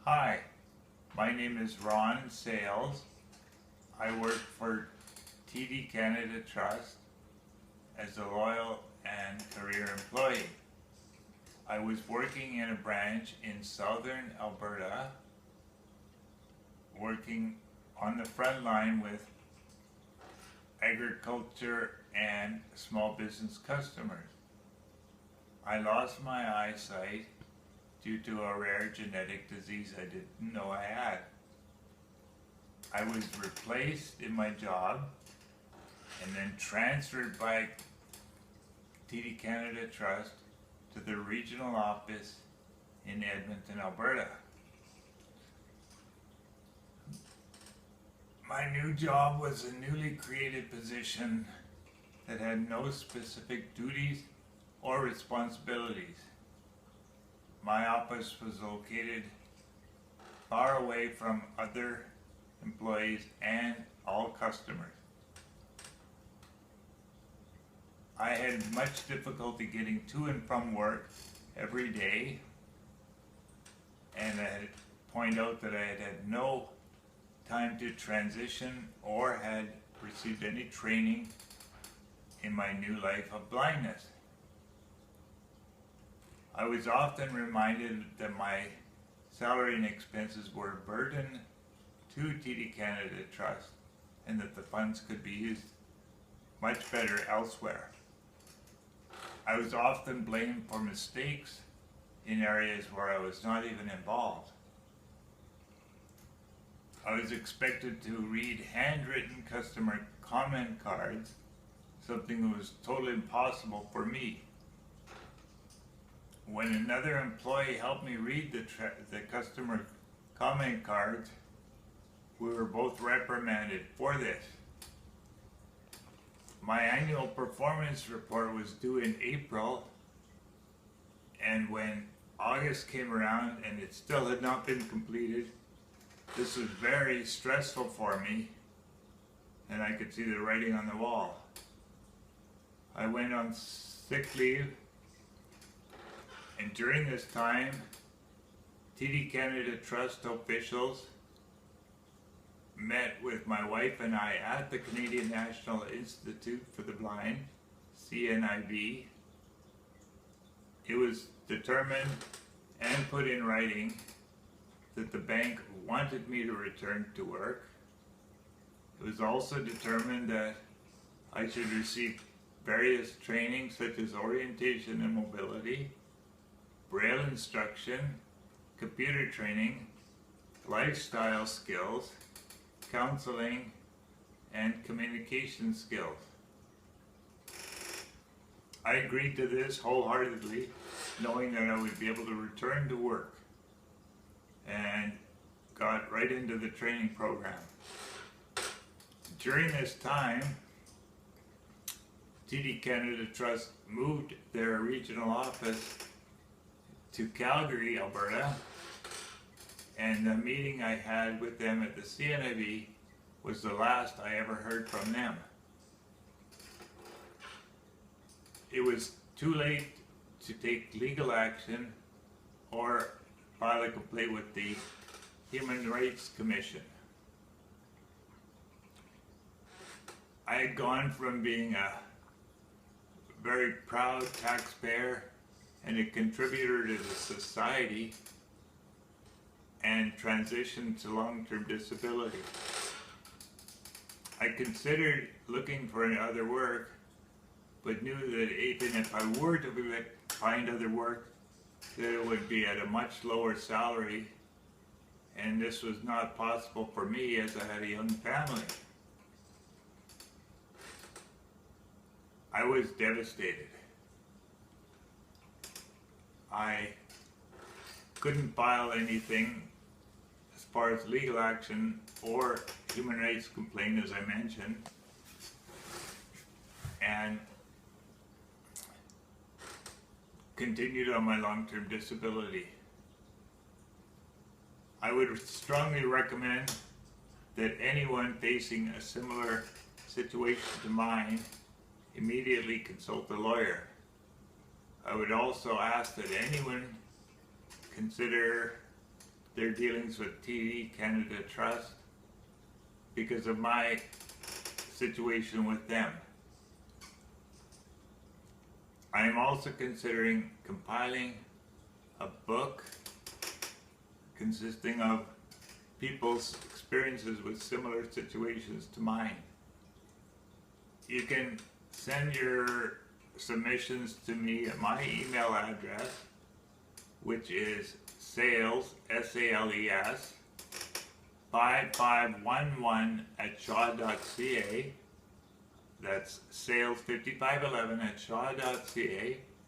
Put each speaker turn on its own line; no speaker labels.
Hi, my name is Ron Sales. I work for TD Canada Trust as a loyal and career employee. I was working in a branch in southern Alberta, working on the front line with agriculture and small business customers. I lost my eyesight due to a rare genetic disease I didn't know I had. I was replaced in my job and then transferred by TD Canada Trust to the regional office in Edmonton, Alberta. My new job was a newly created position that had no specific duties or responsibilities. My office was located far away from other employees and all customers. I had much difficulty getting to and from work every day, and I had pointed out that I had had no time to transition or had received any training in my new life of blindness. I was often reminded that my salary and expenses were a burden to TD Canada Trust and that the funds could be used much better elsewhere. I was often blamed for mistakes in areas where I was not even involved. I was expected to read handwritten customer comment cards, something that was totally impossible for me. When another employee helped me read the customer comment cards, we were both reprimanded for this. My annual performance report was due in April, and when August came around and it still had not been completed, this was very stressful for me, and I could see the writing on the wall. I went on sick leave, and during this time, TD Canada Trust officials met with my wife and I at the Canadian National Institute for the Blind, CNIB. It was determined and put in writing that the bank wanted me to return to work. It was also determined that I should receive various trainings such as orientation and mobility, Braille instruction, computer training, lifestyle skills, counseling, and communication skills. I agreed to this wholeheartedly, knowing that I would be able to return to work, and got right into the training program. During this time, TD Canada Trust moved their regional office to Calgary, Alberta, and the meeting I had with them at the CNIB was the last I ever heard from them. It was too late to take legal action or file a complaint with the Human Rights Commission. I had gone from being a very proud taxpayer and a contributor to the society and transitioned to long-term disability. I considered looking for other work, but knew that even if I were to find other work, that it would be at a much lower salary, and this was not possible for me as I had a young family. I was devastated. I couldn't file anything as far as legal action or human rights complaint, as I mentioned, and continued on my long-term disability. I would strongly recommend that anyone facing a similar situation to mine immediately consult a lawyer. I would also ask that anyone consider their dealings with TD Canada Trust because of my situation with them. I am also considering compiling a book consisting of people's experiences with similar situations to mine. You can send your submissions to me at my email address, which is sales, S-A-L-E-S, 5511 at shaw.ca. That's sales 5511 at shaw.ca.